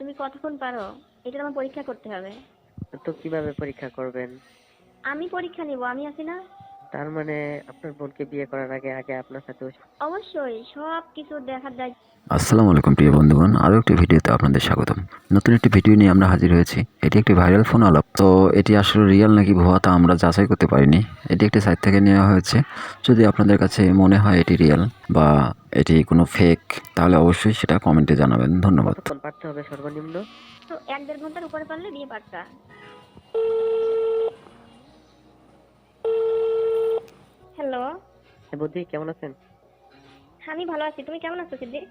তুমি কতক্ষণ পারো? এটা আমার পরীক্ষা করতে হবে। তো কিভাবে পরীক্ষা করবেন? আমি পরীক্ষা নিব, আমি আছি না। তার মানে আপনার বোনকে বিয়ে করার আগে আগে আপনার সাথে অবশ্যই সব কিছু দেখার দায়িত্ব। আসসালামু আলাইকুম প্রিয় বন্ধুগণ, আরও একটি ভিডিওতে আপনাদের স্বাগতম। নতুন একটি ভিডিও নিয়ে আমরা হাজির হয়েছি। এটি একটি ভাইরাল ফোন আলাপ। তো এটি আসলে রিয়েল নাকি ভুয়া তা আমরা যাচাই করতে পারিনি। এটি একটি সাইট থেকে নেওয়া হয়েছে। যদি আপনাদের কাছে মনে হয় এটি রিয়েল বা এটি কোনো ফেক, তাহলে অবশ্যই সেটা কমেন্টে জানাবেন। ধন্যবাদ। কতক্ষণ পারতে হবে সর্বনিম্ন? তো 1-1.5 ঘন্টার উপরে পারলে বিয়ে পাক্কা। হ্যালো। হ্যাঁ বুদ্ধি, কেমন আছেন? আমি ভালো আছি, তুমি কেমন আছো সিদ্দি?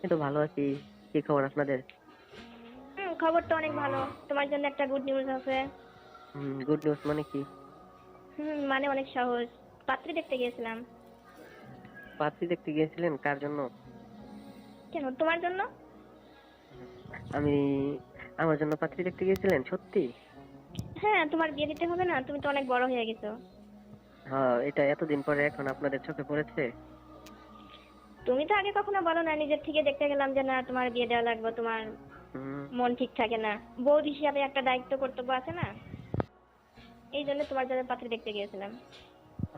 এই তো ভালো আছি। কি খবর আপনাদের? খবর তো অনেক ভালো। তোমার জন্য একটা গুড নিউজ আছে। গুড নিউজ মানে কি? মানে অনেক সহজ। পাত্রী দেখতে গিয়েছিলাম। পাত্রী দেখতে গিয়েছিলেন? কার জন্য? কেন, তোমার জন্য? আমি আমার জন্য পাত্রী দেখতে গিয়েছিলেন? সত্যি? হ্যাঁ, তোমার বিয়ে দিতে হবে না, তুমি তো অনেক বড় হয়ে গেছো। হ্যাঁ, এটা এতদিন পরে এখন আপনাদের চোখে পড়েছে? তুমি তো আগে কখনো বলো না, নিজের থেকে দেখতে গেলাম যে না তোমার বিয়ে দেওয়া লাগবে, তোমার হুম। মন ঠিক থাকে না। বউ হিসাবে একটা দায়িত্ব কর্তব্য আছে না, এই জন্য তোমার জন্য পাত্রী দেখতে গিয়েছিলাম।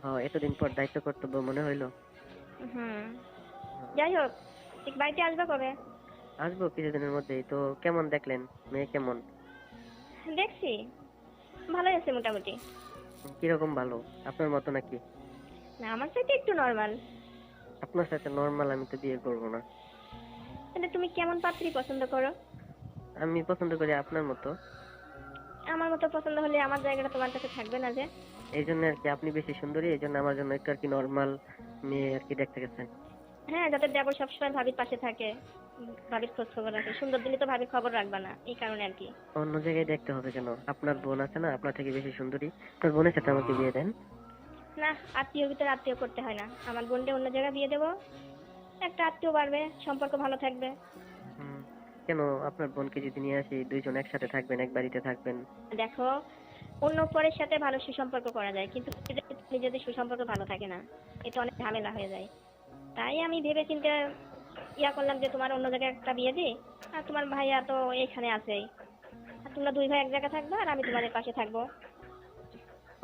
হ্যাঁ, এতদিন পর দায়িত্ব কর্তব্য মনে হইলো। হুম। হ্যাঁ, যাই হোক, ঠিক বাড়িতে আসবে কবে? আসবো কিছুদিনের মধ্যেই। তো কেমন দেখলেন? মেয়ে কেমন? দেখছি, ভালোই আছে মোটামুটি। কিরকম ভালো? আপনার মতো নাকি? না, আমার সাথে একটু নর্মাল। আপনার সাথে নর্মাল আমি তো বিয়ে করবো না। তাহলে তুমি কেমন পাত্রী পছন্দ করো? আমি পছন্দ করি আপনার মতো। আমার মতো পছন্দ হলে আমার জায়গাটা তোমার কাছে থাকবে না যে? এই জন্য আর কি, আপনি বেশি সুন্দরী, এই জন্য আমার জন্য একটু আর কি নর্মাল মেয়ে আর কি দেখতে গেছেন। হ্যাঁ, যাতে দেবর সবসময় ভাবির পাশে থাকে, ভাবির খোঁজ খবর রাখে। সুন্দর দিলে তো ভাবির খবর রাখবা না, এই কারণে আর কি। অন্য জায়গায় দেখতে হবে কেন? আপনার বোন আছে না, আপনার থেকে বেশি সুন্দরী। আপনার বোনের সাথে আমাকে বিয়ে দেন। না, আত্মীয় ভিতরে আত্মীয় করতে হয় না। আমার বোনকে অন্য জায়গায় বিয়ে দেবো, একটা আত্মীয় বাড়বে, সম্পর্ক ভালো থাকবে। হুম, কেন? আপনার বোনকে যদি নিয়ে আসি, দুইজন একসাথে থাকবেন, এক বাড়িতে থাকবেন। দেখো, অন্য পরের সাথে ভালো সুসম্পর্ক করা যায়, কিন্তু নিজেদের সুসম্পর্ক ভালো থাকে না, এটা অনেক ঝামেলা হয়ে যায়। তাই আমি ভেবে চিন্তে করলাম যে তোমার অন্য জায়গায় একটা বিয়ে দিই, আর তোমার ভাইয়া তো এখানে আছেই, আর তোমরা দুই ভাই এক জায়গায় থাকবে, আর আমি তোমাদের পাশে থাকবো।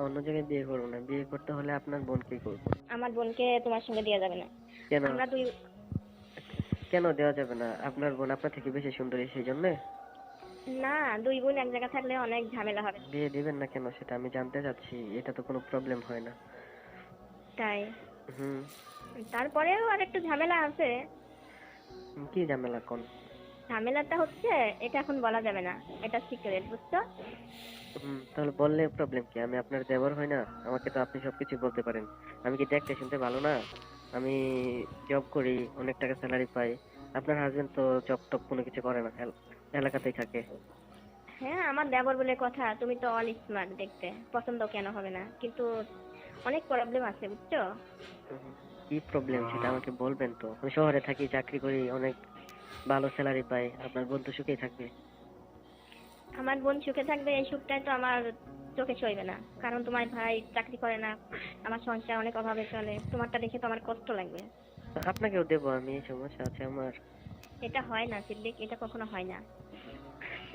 অন্য জায়গায় বিয়ে করবো না, বিয়ে করতে হলে আপনার বোনকেই করবো। আমার বোনকে তোমার সঙ্গে দেওয়া যাবে না। কেন? আমরা দুই, কেন দেওয়া যাবে না? আপনার বোন আপনার থেকে বেশি সুন্দরী, সেই জন্য না, দুই বোন এক জায়গায় থাকলে অনেক ঝামেলা হবে। বিয়ে দিবেন না কেন সেটা আমি জানতে চাচ্ছি। এটা তো কোনো প্রবলেম হয় না। তাই? হুম। তারপরেও আর একটু ঝামেলা আছে। কি ঝামেলা কোন? ঝামেলাটা হচ্ছে, এটা এখন বলা যাবে না, এটা সিক্রেট, বুঝছো? তাহলে বললে প্রবলেম কি? আমি আপনার দেবর হই না? আমাকে তো আপনি সবকিছু বলতে পারেন। আমি কি দেখতে শুনতে ভালো না? আমি জব করি, অনেক টাকা স্যালারি পাই। আপনার হাজবেন্ড তো জব টব কোনো কিছু করে না, এলাকাতেই থাকে। হ্যাঁ, আমার দেবর বলে কথা, তুমি তো অল স্মার্ট দেখতে, পছন্দ কেন হবে না, কিন্তু অনেক প্রবলেম আছে, বুঝছো? হুম, কি প্রবলেম সেটা আমাকে বলবেন তো। আমি শহরে থাকি, চাকরি করি, অনেক ভালো স্যালারি পাই। আপনার বোন তো সুখেই থাকবে। আমার বোন সুখে থাকবে, এই সুখটাই তো আমার চোখে সইবে না, কারণ তোমার ভাই চাকরি করে না, আমার সংসার অনেক অভাবে চলে, তোমারটা দেখে তো আমার কষ্ট লাগবে। তো আপনাকেও দেবো আমি, এই সমস্যা আছে আমার? এটা হয় না সিদ্দিক, এটা কখনো হয় না।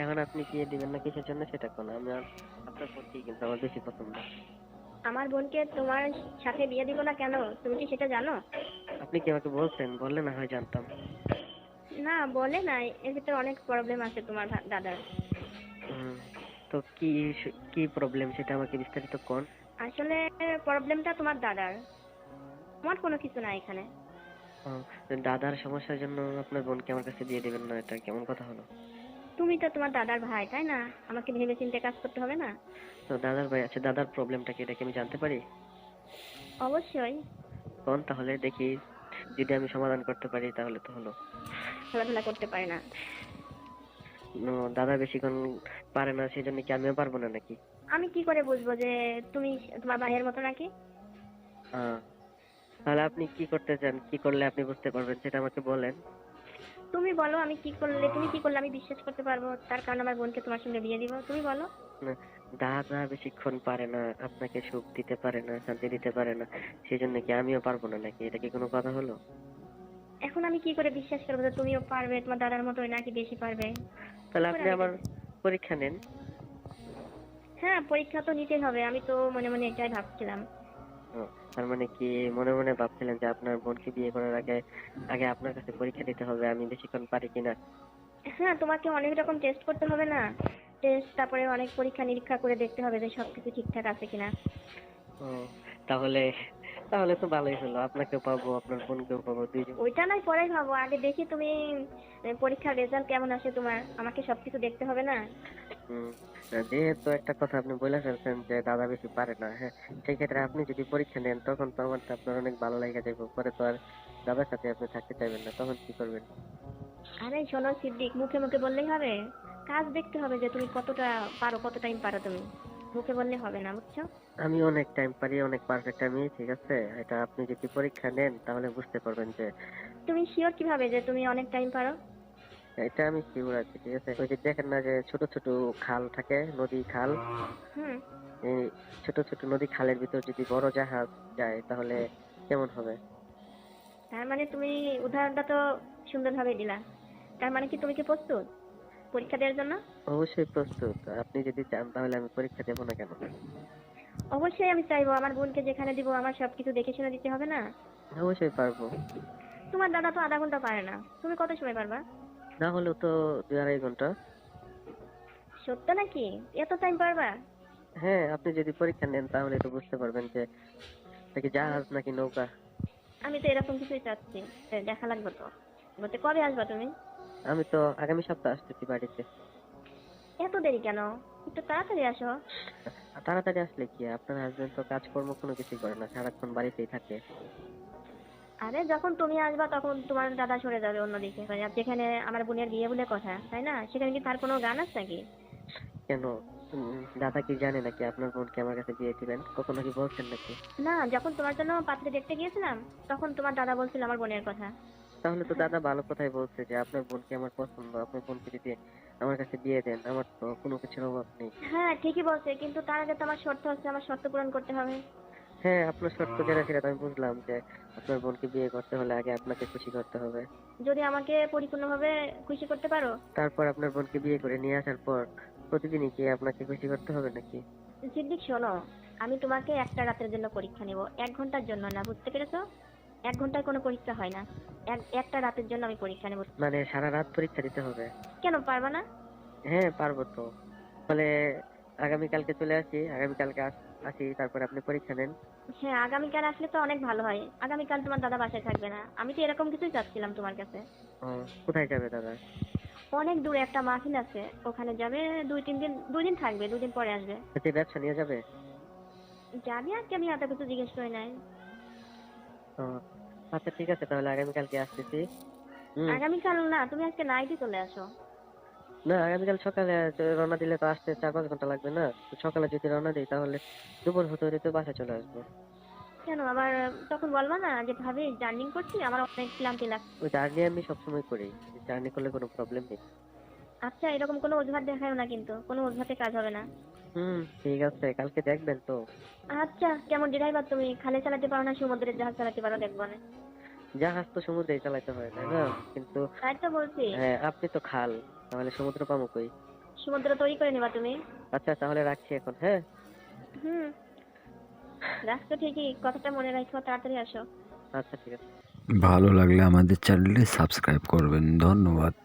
এখন আপনি বিয়ে দিবেন না কিসের জন্য সেটা কোন? আপনার বোনকেই কিন্তু আমার বেশি পছন্দ। আমার বোনকে তোমার সাথে বিয়ে দিব না কেন, তুমি কি সেটা জানো? আপনি কি আমাকে বলছেন? বললে না হয় জানতাম। না, বলে নাই, এর ভিতরে অনেক প্রবলেম আছে তোমার দাদার। হুম, তো কি প্রবলেম সেটা আমাকে বিস্তারিত কোন। আসলে প্রবলেমটা তোমার দাদার, আমার কোনো কিছু না এখানে। দাদার সমস্যার জন্য আপনার বোনকে আমার কাছে দিয়ে দিবেন না, এটা কেমন কথা হলো? তুমি তো তোমার দাদার ভাই, তাই না? আমাকে ভেবে চিন্তে কাজ করতে হবে না? তো দাদার ভাই আছে, দাদার প্রবলেমটা কি, এটা কি আমি জানতে পারি? অবশ্যই। কোন তাহলে দেখি, যদি আমি সমাধান করতে পারি তাহলে তো হলো। খেলাধুলা করতে পারে না? দাদা বেশিক্ষণ পারে না, সেই জন্য কি আমিও পারবো না নাকি? আমি কি করে বুঝবো যে তুমি তোমার ভাইয়ের মতো নাকি? আহ তাহলে আপনি কি করতে চান? কি করলে আপনি বুঝতে পারবেন সেটা আমাকে বলেন। তুমি বলো, আমি কি করলে, তুমি কি করলে আমি বিশ্বাস করতে পারবো তার কারণ আমার বোনকে তোমার সঙ্গে বিয়ে দিব, তুমি বলো। না, দাদা বেশিক্ষণ পারে না, আপনাকে সুখ দিতে পারে না, শান্তি দিতে পারে না, সেই জন্য কি আমিও পারবো না নাকি? এটা কি কোনো কথা হলো? এখন আমি কি করে বিশ্বাস করবো যে তুমিও পারবে তোমার দাদার মতোই নাকি বেশি পারবে? তো তাহলে করে আপনি আমি আমার দেখবো। পরীক্ষা নেন। হ্যাঁ, পরীক্ষা তো নিতেই হবে, আমি তো মনে মনে এটাই ভাবছিলাম। ও, তার মানে কি মনে মনে ভাবছিলেন যে আপনার বোনকে বিয়ে করার আগে আগে আপনার কাছে পরীক্ষা দিতে হবে আমি বেশিক্ষণ পারি কিনা? হ্যাঁ, তোমাকে অনেক রকম টেস্ট করতে হবে না? টেস্ট, তারপরে অনেক পরীক্ষা নিরীক্ষা করে দেখতে হবে যে সবকিছু ঠিকঠাক আছে কিনা। ও, তাহলে তাহলে তো ভালোই হলো, আপনাকেও পাবো আপনার বোনকেও পাবো দুইজন। ওইটা নয় পরেই ভাবো, আগে দেখি তুমি পরীক্ষার রেজাল্ট কেমন আসে তোমার, আমাকে সবকিছু দেখতে হবে না? হম, যেহেতু একটা কথা আপনি বলে ফেলছেন যে দাদা বেশি পারে না, হ্যাঁ, সেই ক্ষেত্রে আপনি যদি পরীক্ষা নেন তখন তো আমার তো আপনার অনেক ভালো লাগা যাবে, পরে তো আর দাদার সাথে আপনি থাকতে চাইবেন না, তখন কি করবেন? আরে শোনো সিদ্দিক, মুখে মুখে বললেই হবে? কাজ দেখতে হবে যে তুমি কতটা পারো, কত টাইম পারো তুমি। মুখে বললে হবে না, বুঝছো? আমি অনেক টাইম পারি, অনেক পারফেক্ট আমি, ঠিক আছে, এটা আপনি যদি পরীক্ষা নেন তাহলে বুঝতে পারবেন যে তুমি শিওর কিভাবে যে তুমি অনেক টাইম পারো? এটা আমি শিওর আছি, ঠিক আছে। ওই যে দেখেন না যে ছোট ছোট খাল থাকে, নদী খাল, হুম। এই ছোট ছোট নদী খালের ভিতর যদি বড় জাহাজ যায় তাহলে কেমন হবে? তার মানে তুমি উদাহরণটা তো সুন্দরভাবে দিলা। তার মানে কি তুমি কি প্রস্তুত পরীক্ষা দেওয়ার জন্য? অবশ্যই প্রস্তুত, আপনি যদি চান তাহলে আমি পরীক্ষা দেবো না কেন? অবশ্যই আমি চাইবো, আমার বোনকে যেখানে দিব আমার সবকিছু দেখে শুনে দিতে হবে না? অবশ্যই পারবো। তোমার দাদা তো আধা ঘন্টা পারে না, তুমি কত সময় পারবা? না হলেও তো 2-2.5 ঘন্টা। সত্য নাকি? এত টাইম পারবা? হ্যাঁ, আপনি যদি পরীক্ষা নেন তাহলে তো বুঝতে পারবেন যে এটা কি আমি জাহাজ নাকি নৌকা। আমি তো এরকম কিছুই চাচ্ছি। দেখা লাগবে তো। বলতে কবে আসবা তুমি? আমি তো আগামী সপ্তাহে আসতেছি বাড়িতে। এত দেরি কেন? একটু তাড়াতাড়ি আসো। আর তাড়াতাড়ি আসলে কি, আপনার হাজবেন্ড তো কাজকর্ম কোনো কিছুই করে না, সারাক্ষণ বাড়িতেই থাকে। আরে যখন তুমি আসবা তখন তোমার দাদা সরে যাবে অন্যদিকে, মানে যেখানে আমার বোনের বিয়ে বলে কথা, তাই না? সেখানে কি তার কোনো গান আছে নাকি? কেন? দাদা কি জানে নাকি আপনার বোনকে আমার কাছে বিয়ে দিবেন? কখনো কি বলছেন নাকি? না, যখন তোমার জন্য পাত্রী দেখতে গিয়েছিলাম তখন তোমার দাদা বলছিল আমার বোনের কথা। তাহলে তো দাদা ভালো কথাই বলছে যে আপনার বোনকে আমার পছন্দ, আপনার বোনকে যদি আমার কাছে বিয়ে দেন আমার তো কোনো কিছুর অভাব নেই। হ্যাঁ, ঠিকই বলছে, কিন্তু তার আগে তো আমার শর্ত আছে, আমার শর্ত পূরণ করতে হবে। হ্যাঁ, আপনার শর্ত যেটা সেটা তো আমি বুঝলাম যে আপনার বোনকে বিয়ে করতে হলে আগে আপনাকে খুশি করতে হবে। যদি আমাকে পরিপূর্ণভাবে খুশি করতে পারো। তারপর আপনার বোনকে বিয়ে করে নিয়ে আসার পর প্রতিদিনই কি আপনাকে খুশি করতে হবে নাকি? সিদ্দিক শোনো, আমি তোমাকে একটা রাতের জন্য পরীক্ষা নেব, 1 ঘন্টার জন্য না, বুঝতে পেরেছো? 1 ঘন্টার কোনো পরীক্ষা হয় না। একটা রাতের জন্য আমি পরীক্ষা নেব। মানে সারা রাত পরীক্ষা দিতে হবে? কেন পারবা না? হ্যাঁ, পারবো তো। তাহলে আগামীকালকে চলে আসি, আগামীকালকে আসি, তারপর আপনি পরীক্ষা নেন। হ্যাঁ, আগামীকাল আসলে তো অনেক ভালো হয়। আগামীকাল তোমার দাদা বাসায় থাকবে না, আমি তো এরকম কিছুই চাচ্ছিলাম তোমার কাছে। ও, কোথায় যাবে দাদা? অনেক দূরে একটা মাহফিল আছে, ওখানে যাবে। 2-3 দিন, 2 দিন থাকবে, 2 দিন পরে আসবে। যে ব্যবসা নিয়ে যাবে? যাবি আর কি, আমি এত কিছু জিজ্ঞেস করে নাই। ও, আচ্ছা ঠিক আছে, তাহলে আগামীকালকে আসতেছি। হুম। আগামীকাল না, তুমি আজকে নাইটে চলে আসো। না, আগামীকাল সকালে রওনা দিলে তো আসতে 4-5 ঘন্টা লাগবে না? তো সকালে যদি রওনা দিই তাহলে দুপুর হতে হতে তো বাসায় চলে আসবো। কেন আবার? তখন বলবা না যে ভাবি জার্নিং করছি, আমার অনেক ক্লান্তি লাগছে। ওই জার্নি আমি সবসময় করি, জার্নি করলে কোনো প্রবলেম নেই। আচ্ছা, এরকম কোনো অজুহাত দেখায় না, কিন্তু কোনো অজুহাতে কাজ হবে না। হুম, ঠিক আছে, কালকে দেখবেন তো। আচ্ছা, কেমন ড্রাইভার তুমি? খালে চালাতে পারো না সমুদ্রের জাহাজ চালাতে পারো, দেখবো না। জাহাজ তো সমুদ্রেই চালাতে হয় তাই না? কিন্তু তাই তো বলছি। হ্যাঁ, আপনি তো খাল, তাহলে সমুদ্র পাবো কই? সমুদ্র তৈরি করে নিবা তুমি। আচ্ছা তাহলে রাখছি এখন, হ্যাঁ। হুম। রাখছো ঠিকই, কথাটা মনে রাখো, তাড়াতাড়ি আসো। আচ্ছা ঠিক আছে। ভালো লাগলে আমাদের চ্যানেলটি সাবস্ক্রাইব করবেন। ধন্যবাদ।